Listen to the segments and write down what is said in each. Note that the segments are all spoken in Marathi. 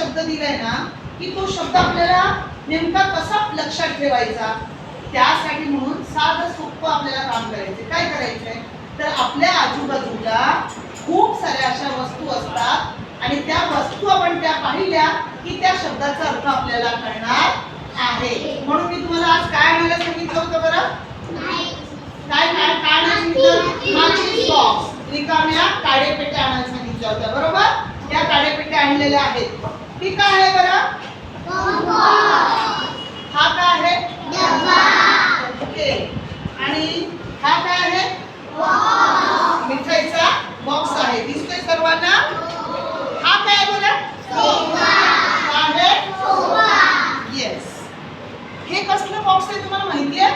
शब्द दिलाय ना की तो शब्द आपल्याला नेमका कसा लक्षात ठेवायचा, त्यासाठी म्हणून साधं सोपं आपल्याला काम करायचं. काय करायचंय तर आपल्या आजूबाजूला खूप साऱ्या अशा वस्तू असतात आणि त्या वस्तू आपण त्या पाहिल्या की त्या शब्दाचा अर्थ आपल्याला कळणार आहे. म्हणून मी तुम्हाला आज काय आणायला सांगितलं होतं बरं? काय काय काय सांगितलं? माचीस बॉक्स, रिकाम्या काडेपेट्या आणायला सांगितल्या होत्या, बरोबर? त्या काडेपेट्या आणलेल्या आहेत. ती काय आहे बरं? हा काय आहे? ओके. आणि हा काय आहे? मिठाईचा बॉक्स आहे. दिसतोय सर्वांना? हा काय बरं? आहे? येस. हे कसलं बॉक्स आहे तुम्हाला माहिती आहे?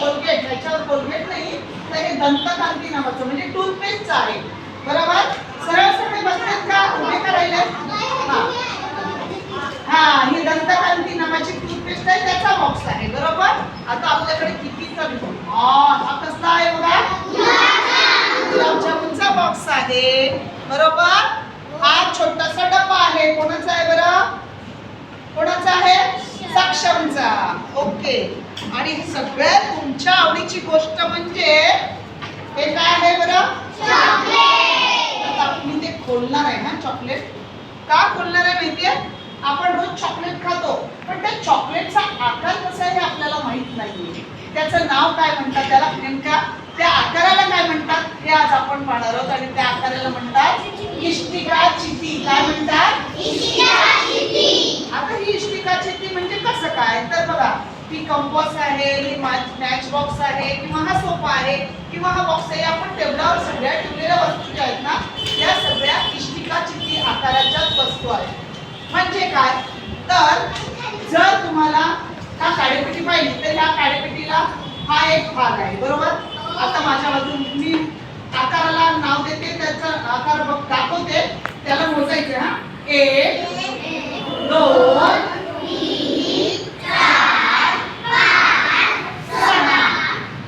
कोलगेट. ह्याच्यावर कोलगेट नाही, तर हे दंतकांती नावाचं म्हणजे टूथपेस्टचं आहे, बरोबर? सरळ सरळ बसलेत का उभे करायला? हा, ही दंतकांती नावाची टूथपेस्ट आहे, त्याचा बॉक्स आहे, बरोबर? आता आपल्याकडे कितीचा हा कसला आहे बघा? गुलाबजामुनचा बॉक्स आहे, बरोबर? हा छोटासा डब्बा आहे. कोणाचा आहे बरं? कोणाचा आहे? सक्षमचा. ओके. आणि सगळ्यात तुमच्या आवडीची गोष्ट म्हणजे हे काय आहे बरं? चॉकलेट. आता आपण ते खोलणार आहे ना चॉकलेट. का खोलणार आहे माहितीये? आपण रोज चॉकलेट खातो, पण त्या चॉकलेटचा आकार कसा आहे हे आपल्याला माहित नाहीये. त्याचं नाव काय म्हणतात, त्याला नेमका त्या आकाराला काय म्हणतात हे आज आपण पाहणार आहोत. आणि त्या आकाराला म्हणतात इष्टिका चिटी. काय म्हणतात? इष्टिका चिटी. आता ही इष्टिका चिटी म्हणजे कसं काय तर बघा, ही कंपास आहे, ही मॅच बॉक्स आहे, किंवा हा सोफा आहे, किंवा हा बॉक्स आहे. आपण टेबलावर सगळ्या ठेवलेल्या वस्तू ज्या आहेत ना या सगळ्या इष्टिका चिटी आकाराच्याच वस्तू आहेत. म्हणजे काय तर जर तुम्हाला हा काडेपेटी पाहिली तर ह्या काडेपेटीला हा एक भाग आहे, बरोबर? आता माझ्या बाजून मी आकाराला नाव देते, त्याचा आकार दाखवते, त्याला मोजायचे. हा, 1 2 3 4 5 6.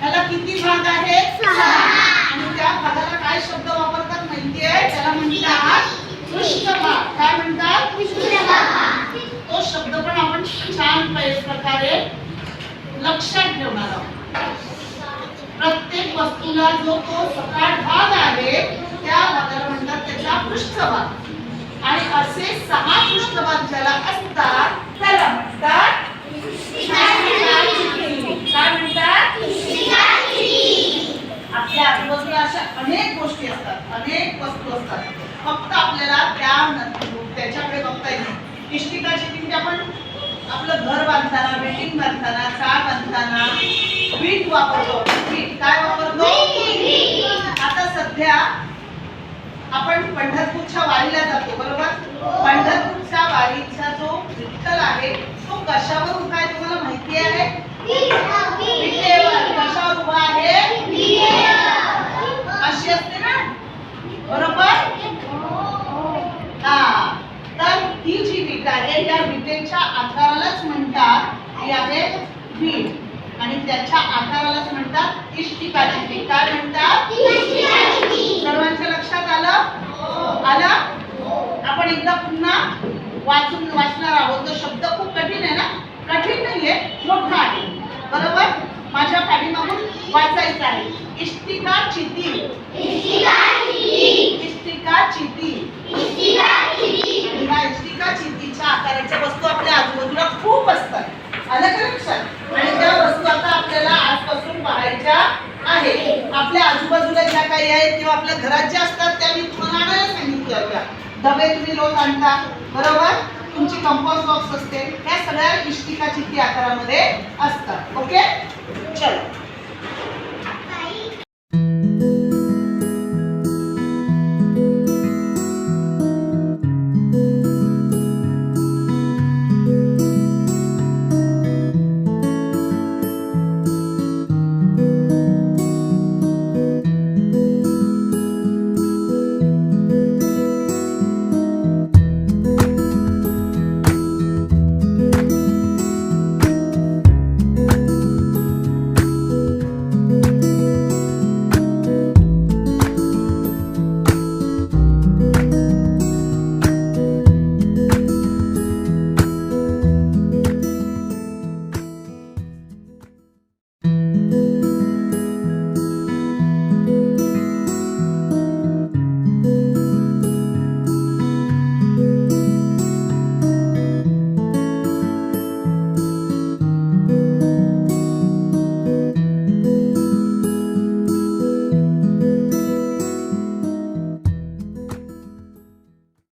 ह्याला किती भाग आहेत? 6. आणि त्या भागाला काय शब्द वापरतात माहितीये? त्याला म्हणतात पृष्ठभाग. काय म्हणतात? पृष्ठभाग. तो शब्द पण आपण छान प्रकारे लक्षात ठेवणार आहोत. प्रत्येक वस्तूला जो तो सपाट भाग आहे त्या भागाला म्हणतात त्याचा पृष्ठभाग. आणि असे 6 पृष्ठभाग ज्याला असतात त्याला म्हणतात इष्टिका चिटी. काय म्हणतात? इष्टिका चिटी. आपल्या आजूबाजूला अशा अनेक गोष्टी असतात, अनेक वस्तू असतात, फक्त आपल्याला त्याच्याकडे बघता येईल. इष्टिका चिटी आपण आपलं घर बांधताना, बिल्डिंग बांधताना, चाळ बांधताना वीट वापरतो. वीट काय वापरतो? आता सध्या आपण पंढरपूरच्या वारीला जातो, बरोबर? पंढरपूरच्या वारीचा जो विठ्ठल आहे तो कशावर उभा आहे तुम्हाला माहिती आहे? विटेवर. कशावर उभा आहे? अशी असते ना, बरोबर? हा, तर ही जी विट आहे या विटेच्या आकारालाच म्हणतात ही आहे वीट. आणि त्याच्या आकारालाच म्हणतात इष्टिका चिटी. काय म्हणतात? सर्वांच्या लक्षात आलं? आपण एकदा पुन्हा वाचणार आहोत. तो शब्द खूप कठीण आहे ना? कठीण नाहीये, मोठा आहे, बरोबर? माझ्या पाठीमागून वाचायचं आहे. इष्टिका चिटी. इष्टिका चिटी. इष्टिका चिटी. इष्टिका चिटी. आणि ह्या इष्टिका चिटीच्या आकाराच्या वस्तू आपल्या आजूबाजूला खूप असतात. आलं का लक्षात? आणि त्या वस्तू आता आपल्याला आजपासून पाहायच्या आहेत. आपल्या आजूबाजूला ज्या काही आहेत किंवा आपल्या घरात ज्या असतात त्या मी तुम्हाला आणायला सांगितल्या होत्या. डबे तुम्ही रोज आणता, बरोबर? तुमची कंपास बॉक्स असते, ह्या सगळ्या इष्टिका चिटी आकारामध्ये असतात. ओके, चलो.